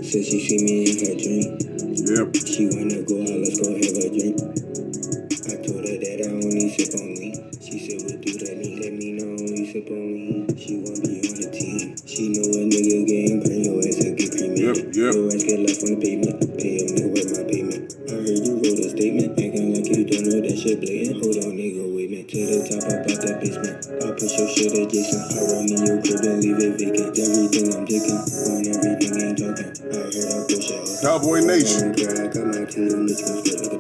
Said she see me in her dream. Yep. She wanna go out, let's go have a drink. I told her that I only sip on me. She said, what do that mean? Let me know I only sip on me. She wanna be on the team. She know a nigga game, bring your ass to get cremated. Yep. Your ass get left on the pavement. Pay a nigga with my payment. I heard you wrote a statement, acting like you don't know that shit blatant. Hold on, nigga, wait man. To the top, up out that basement. I'll push your shit adjacent. I roll me your crib and leave it vacant. Everything I'm taking, on everything ain't talking. I heard I push it off. Cowboy Nation.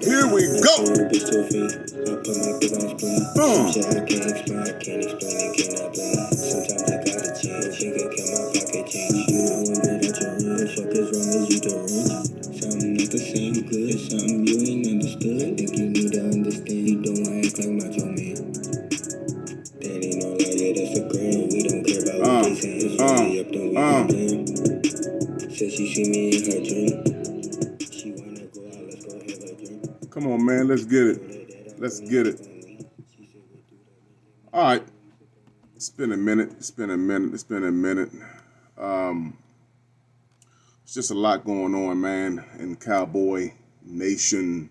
Here we go. I put my dick on spleen. Some shit I can't explain it, cannot blame. Sometimes I gotta change, nigga, get my pocket change. You know I'm good at your range, fuck as wrong as you deranged. Something not the same, good, something you ain't understood. I think you need to understand, you don't act like macho man. That ain't no lie, yeah, that's a gram. We don't care about what they say, it's really up to we don't blame. Said she see me in her dream. She wanna go out, let's go have a drink. Come on, man, let's get it. Let's get it. All right. It's been a minute. It's just a lot going on, man, in Cowboy Nation.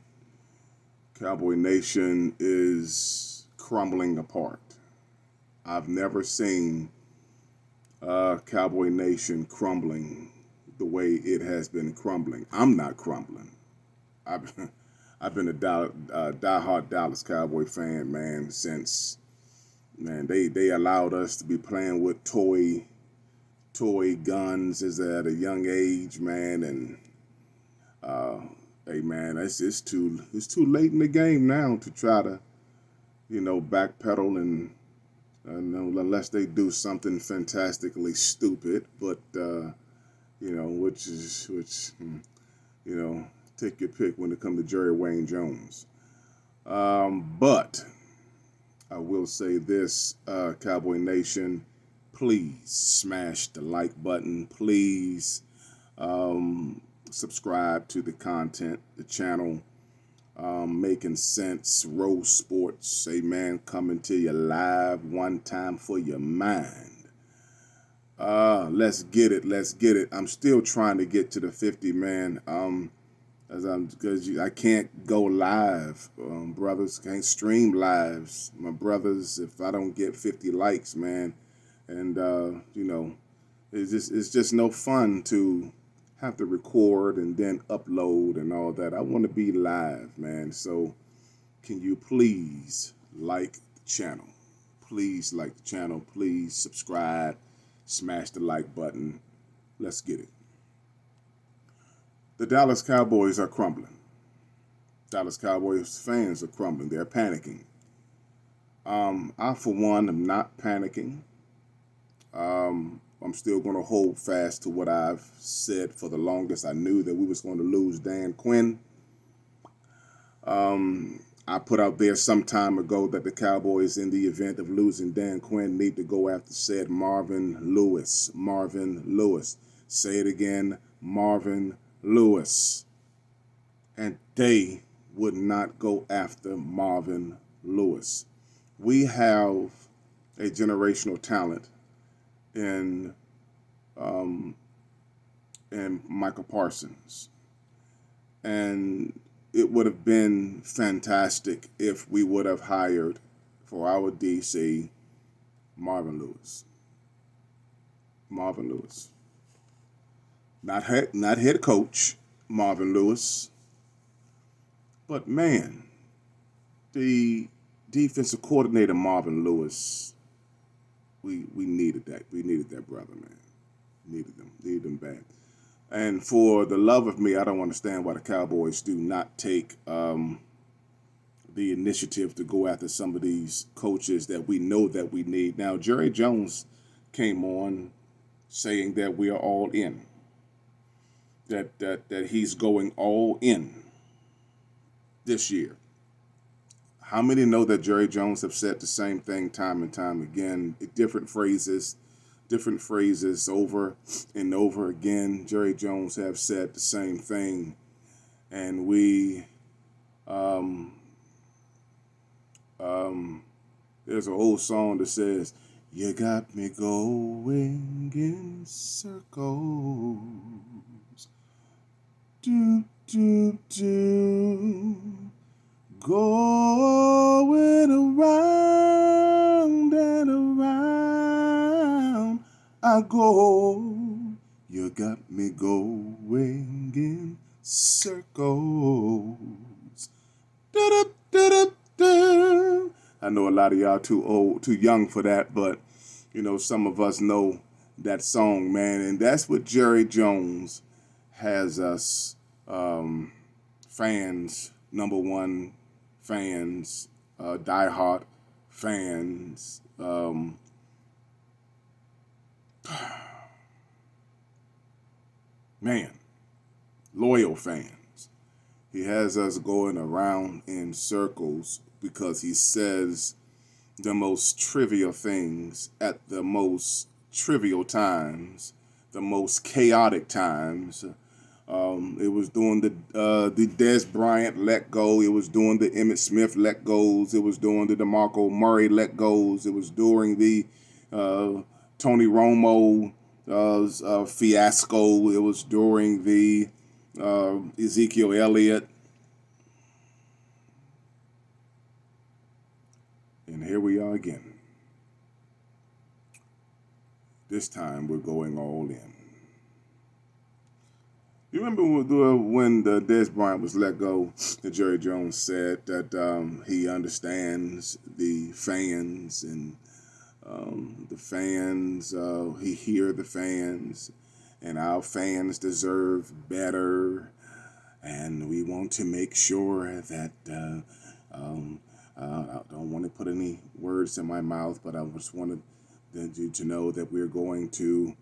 Cowboy Nation is crumbling apart. I've never seen Cowboy Nation crumbling the way it has been crumbling. I'm not crumbling. I've been a diehard Dallas Cowboy fan, man, since, man, they allowed us to be playing with toy guns at a young age, man, and hey, man, it's too late in the game now to try to, backpedal and unless they do something fantastically stupid, but take your pick when it comes to Jerry Wayne Jones. But I will say this, Cowboy Nation, please smash the like button. Please subscribe to the content, the channel, Making Sense, Roe Sports, amen, coming to you live one time for your mind. Let's get it. I'm still trying to get to the 50, man. Because I can't go live, brothers. Can't stream lives, my brothers. If I don't get 50 likes, man, and it's just no fun to have to record and then upload and all that. I want to be live, man. So, can you please like the channel? Please like the channel. Please subscribe. Smash the like button. Let's get it. The Dallas Cowboys are crumbling. Dallas Cowboys fans are crumbling. They're panicking. I, for one, am not panicking. I'm still going to hold fast to what I've said for the longest. I knew that we was going to lose Dan Quinn. I put out there some time ago that the Cowboys, in the event of losing Dan Quinn, need to go after said Marvin Lewis. Marvin Lewis. Say it again, Marvin Lewis. And they would not go after Marvin Lewis. We have a generational talent in Michael Parsons. And it would have been fantastic if we would have hired for our DC Marvin Lewis. Marvin Lewis. Not head coach Marvin Lewis, but man, the defensive coordinator Marvin Lewis, we needed that. We needed that brother, man. Needed him bad. And for the love of me, I don't understand why the Cowboys do not take the initiative to go after some of these coaches that we know that we need. Now, Jerry Jones came on saying that we are all in. That he's going all in this year. How many know that Jerry Jones have said the same thing time and time again? Different phrases over and over again. Jerry Jones have said the same thing. And we, there's an old song that says, "You got me going in circles do, do, do. Going around and around I go. You got me going in circles. Da-da-da-da-da. I know a lot of y'all too young for that, but you know, some of us know that song, man, and that's what Jerry Jones has us fans, number one fans, diehard fans, man, loyal fans. He has us going around in circles because he says the most trivial things at the most trivial times, the most chaotic times. It was during the Des Bryant let go. It was during the Emmitt Smith let goes. It was during the DeMarco Murray let goes. It was during the Tony Romo fiasco. It was during the Ezekiel Elliott. And here we are again. This time we're going all in. You remember when the Des Bryant was let go, that Jerry Jones said that he understands the fans and he hear the fans, and our fans deserve better, and we want to make sure that I don't want to put any words in my mouth, but I just wanted you to know that we're going to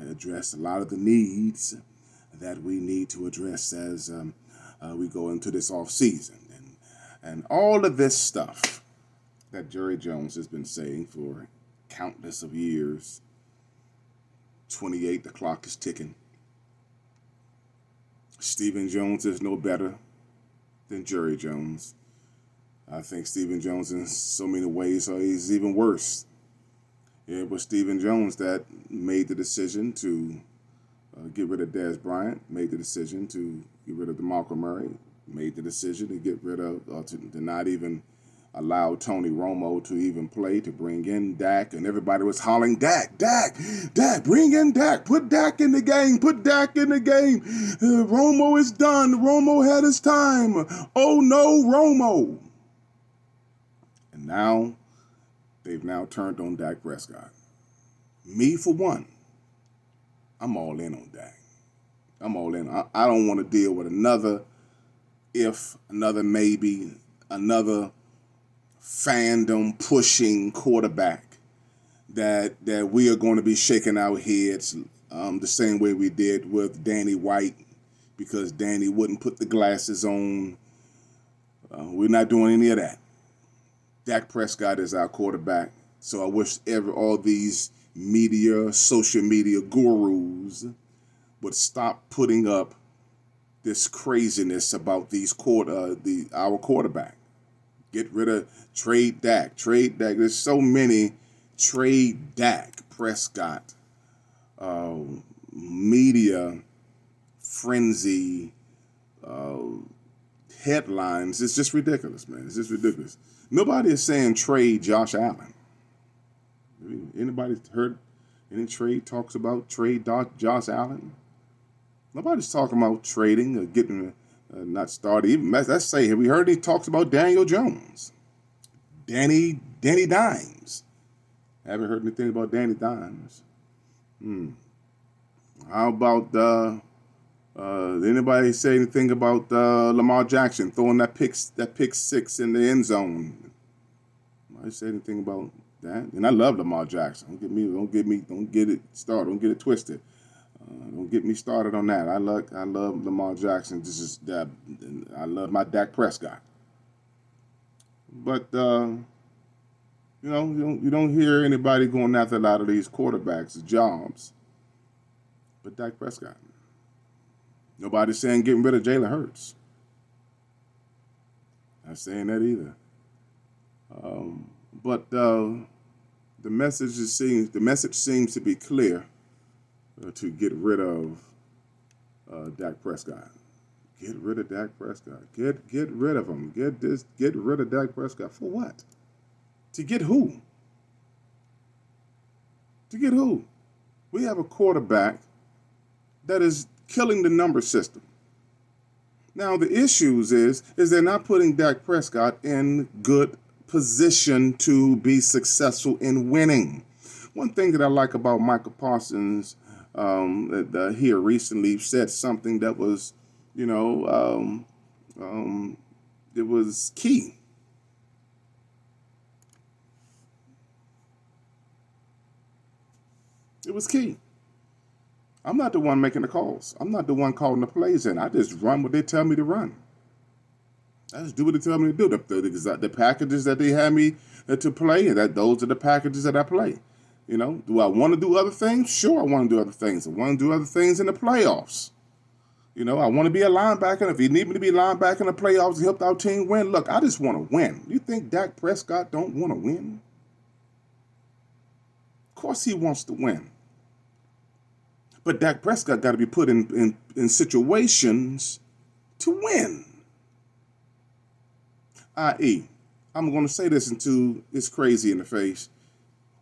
address a lot of the needs that we need to address as we go into this off season, and all of this stuff that Jerry Jones has been saying for countless of years. 28, the clock is ticking. Stephen Jones is no better than Jerry Jones. I think Stephen Jones in so many ways is even worse. It was Stephen Jones that made the decision to get rid of Des Bryant, made the decision to get rid of DeMarco Murray, made the decision to get rid of, to not even allow Tony Romo to even play, to bring in Dak, and everybody was hollering, Dak, bring in Dak, put Dak in the game, Romo is done, Romo had his time, oh no, Romo. And now, they've now turned on Dak Prescott. Me, for one, I'm all in on Dak. I'm all in. I don't want to deal with another if, another maybe, another fandom pushing quarterback that we are going to be shaking our heads the same way we did with Danny White, because Danny wouldn't put the glasses on. We're not doing any of that. Dak Prescott is our quarterback. So I wish all these social media gurus would stop putting up this craziness about our quarterback. Get rid of, trade Dak. There's so many trade Dak Prescott media frenzy headlines. It's just ridiculous, man. It's just ridiculous. Nobody is saying trade Josh Allen. Anybody heard any trade talks about trade Josh Allen? Nobody's talking about trading or getting not started. Even let's say, have we heard any talks about Daniel Jones? Danny Dimes. Haven't heard anything about Danny Dimes. How about anybody say anything about Lamar Jackson throwing that pick six in the end zone? Nobody say anything about that. And I love Lamar Jackson. Don't get it started. Don't get it twisted. Don't get me started on that. I love Lamar Jackson. I love my Dak Prescott. But you don't hear anybody going after a lot of these quarterbacks' jobs. But Dak Prescott. Nobody's saying getting rid of Jalen Hurts. Not saying that either. But the message seems to be clear to get rid of Dak Prescott. Get rid of Dak Prescott. Get rid of him. Get rid of Dak Prescott. For what? To get who? To get who? We have a quarterback that is killing the number system. Now the issues is they're not putting Dak Prescott in good position to be successful in winning. One thing that I like about Michael Parsons here recently said something that was, it was key. It was key. I'm not the one making the calls. I'm not the one calling the plays in. I just run what they tell me to run. I just do what they tell me to do. The packages that they have me to play, those are the packages that I play. Do I want to do other things? Sure, I want to do other things. I want to do other things in the playoffs. I want to be a linebacker. If you need me to be a linebacker in the playoffs to help our team win, look, I just want to win. You think Dak Prescott don't want to win? Of course he wants to win. But Dak Prescott got to be put in situations to win. I.e., I'm going to say this until it's crazy in the face.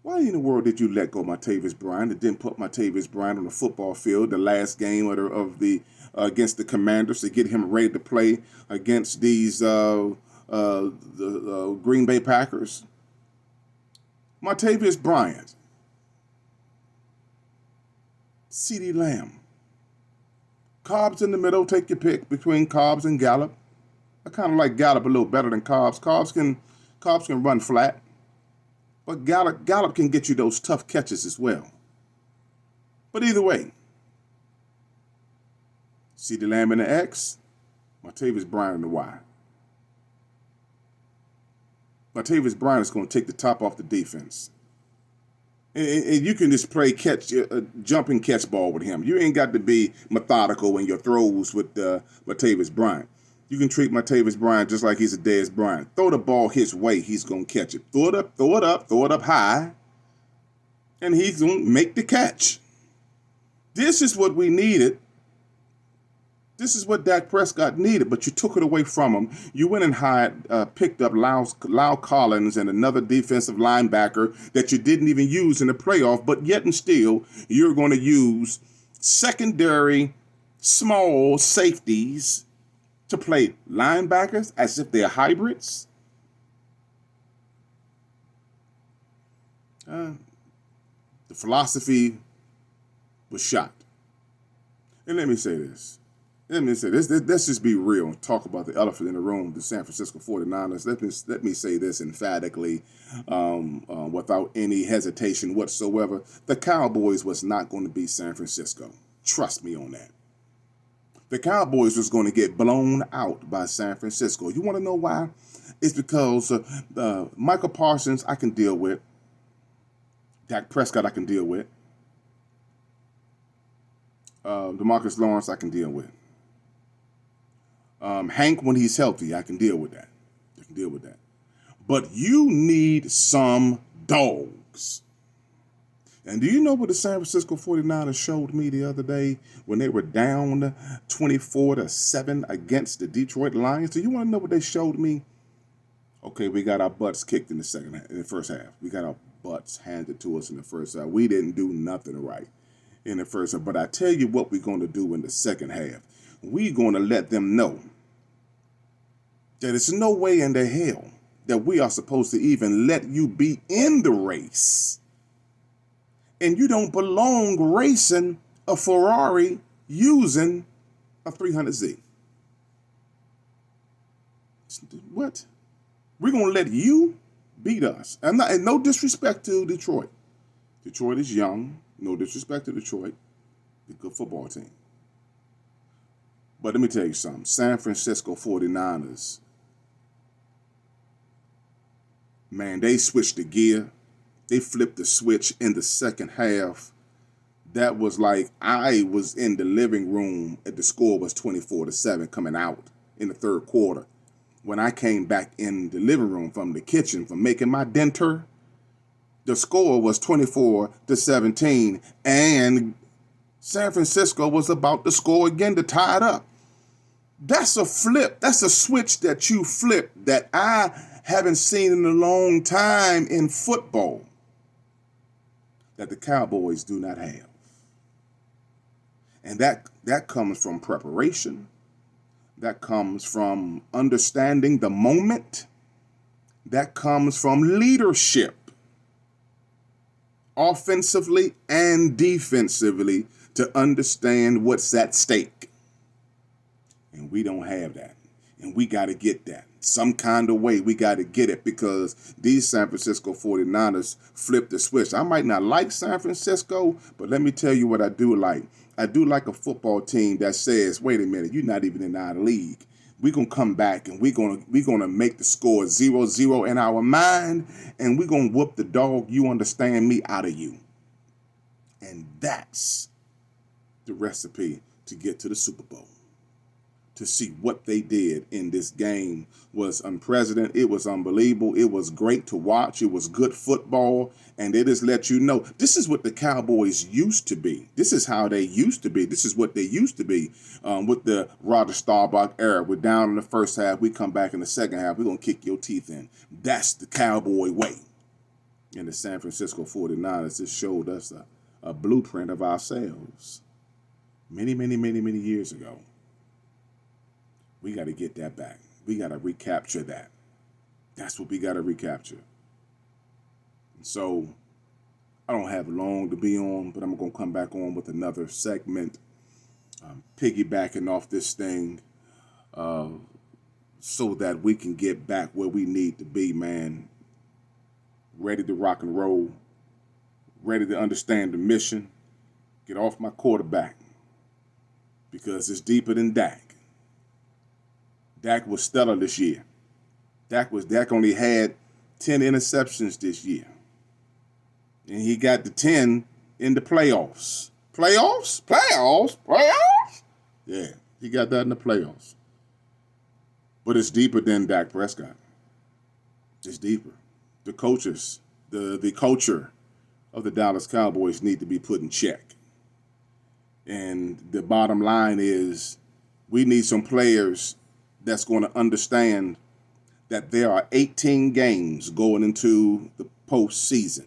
Why in the world did you let go Martavis Bryant and didn't put Martavis Bryant on the football field the last game of the against the Commanders to get him ready to play against these the Green Bay Packers? Martavis Bryant, CeeDee Lamb, Cobbs in the middle. Take your pick between Cobbs and Gallup. I kind of like Gallup a little better than Cobbs. Cobbs can run flat. But Gallup can get you those tough catches as well. But either way, CeeDee Lamb in the X, Martavis Bryant in the Y. Martavis Bryant is going to take the top off the defense. And you can just play jumping catch ball with him. You ain't got to be methodical in your throws with Martavis Bryant. You can treat Martavis Bryant just like he's a Dez Bryant. Throw the ball his way, he's going to catch it. Throw it up high, and he's going to make the catch. This is what we needed. This is what Dak Prescott needed, but you took it away from him. You went and picked up Lyle Collins and another defensive linebacker that you didn't even use in the playoff, but yet and still, you're going to use secondary small safeties to play linebackers as if they're hybrids? The philosophy was shot. And let me say this. Let's just be real and talk about the elephant in the room, the San Francisco 49ers. Let me say this emphatically, without any hesitation whatsoever. The Cowboys was not going to beat San Francisco. Trust me on that. The Cowboys was going to get blown out by San Francisco. You want to know why? It's because Michael Parsons I can deal with. Dak Prescott I can deal with. DeMarcus Lawrence I can deal with. Hank when he's healthy, I can deal with that. But you need some dogs. And do you know what the San Francisco 49ers showed me the other day when they were down 24-7 against the Detroit Lions? Do you want to know what they showed me? Okay, we got our butts kicked in the first half. We got our butts handed to us in the first half. We didn't do nothing right in the first half. But I tell you what we're going to do in the second half. We're going to let them know that there's no way in the hell that we are supposed to even let you be in the race. And you don't belong racing a Ferrari using a 300Z. What? We're going to let you beat us. And no disrespect to Detroit. Detroit is young. No disrespect to Detroit. They're a good football team. But let me tell you something. San Francisco 49ers, man, they switched the gear. They flipped the switch in the second half. That was like I was in the living room and the score was 24-7 coming out in the third quarter. When I came back in the living room from the kitchen from making my dinner, the score was 24-17 and San Francisco was about to score again to tie it up. That's a flip. That's a switch that you flip that I haven't seen in a long time in football that the Cowboys do not have. And that comes from preparation. That comes from understanding the moment. That comes from leadership, offensively and defensively, to understand what's at stake. And we don't have that. And we got to get that. Some kind of way we got to get it, because these San Francisco 49ers flipped the switch. I might not like San Francisco, but let me tell you what I do like. I do like a football team that says, wait a minute, you're not even in our league. We're going to come back and we're going to make the score 0-0 in our mind, and we're going to whoop the dog, you understand me, out of you. And that's the recipe to get to the Super Bowl. To see what they did in this game was unprecedented. It was unbelievable. It was great to watch. It was good football. And it just let you know, this is what the Cowboys used to be. This is how they used to be. This is what they used to be with the Roger Staubach era. We're down in the first half. We come back in the second half. We're going to kick your teeth in. That's the Cowboy way. And the San Francisco 49ers just showed us a blueprint of ourselves many, many, many, many years ago. We got to get that back. We got to recapture that. That's what we got to recapture. And so I don't have long to be on, but I'm going to come back on with another segment, piggybacking off this thing so that we can get back where we need to be, man. Ready to rock and roll. Ready to understand the mission. Get off my quarterback, because it's deeper than Dak. Dak was stellar this year. Dak only had 10 interceptions this year. And he got the 10 in the playoffs. Playoffs? Yeah, he got that in the playoffs. But it's deeper than Dak Prescott. It's deeper. The coaches, the culture of the Dallas Cowboys need to be put in check. And the bottom line is, we need some players that's going to understand that there are 18 games going into the postseason.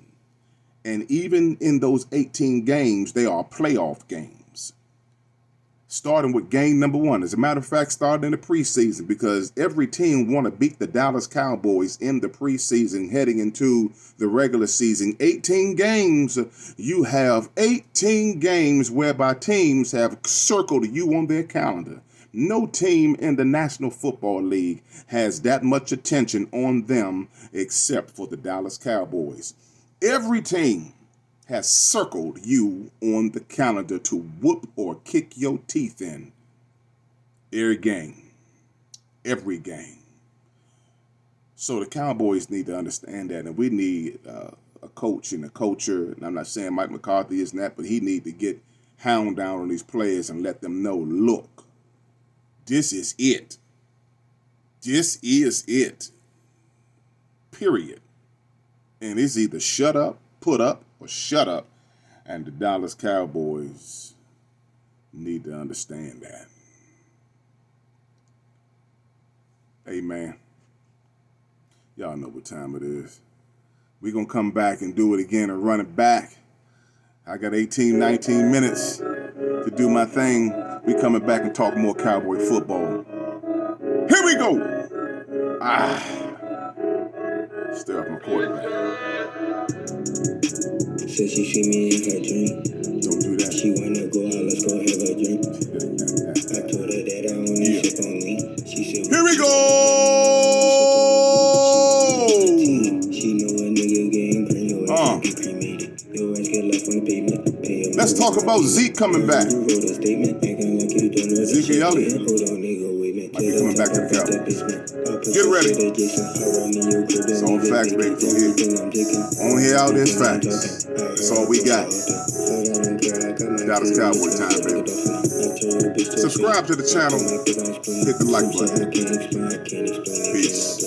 And even in those 18 games, they are playoff games. Starting with game number 1. As a matter of fact, starting in the preseason, because every team want to beat the Dallas Cowboys in the preseason heading into the regular season. 18 games. You have 18 games whereby teams have circled you on their calendar. No team in the National Football League has that much attention on them except for the Dallas Cowboys. Every team has circled you on the calendar to whoop or kick your teeth in every game. Every game. So the Cowboys need to understand that, and we need a coach and a culture. And I'm not saying Mike McCarthy isn't that, but he need to get hound down on these players and let them know, look, this is it. This is it. Period. And it's either shut up, put up, or shut up. And the Dallas Cowboys need to understand that. Hey, man. Y'all know what time it is. We're going to come back and do it again and run it back. I got 18, 19 minutes to do my thing. We coming back and talk more Cowboy football. Here we go. Stir up my quarterback. Said she see me in her dream. Don't do that. She wanna go out, let's go have a drink. I told her that I only sip on me. She said, here we go. She know a nigga getting green, your ass get cremated. Your ass get left on the pavement. Let's talk about Zeke coming back. Zeke Elliott might be coming back to the Cowboys. Get ready. It's all facts, baby, from here. On here out, there's facts. That's all we got. Dallas Cowboy time, baby. Subscribe to the channel. Hit the like button. Peace.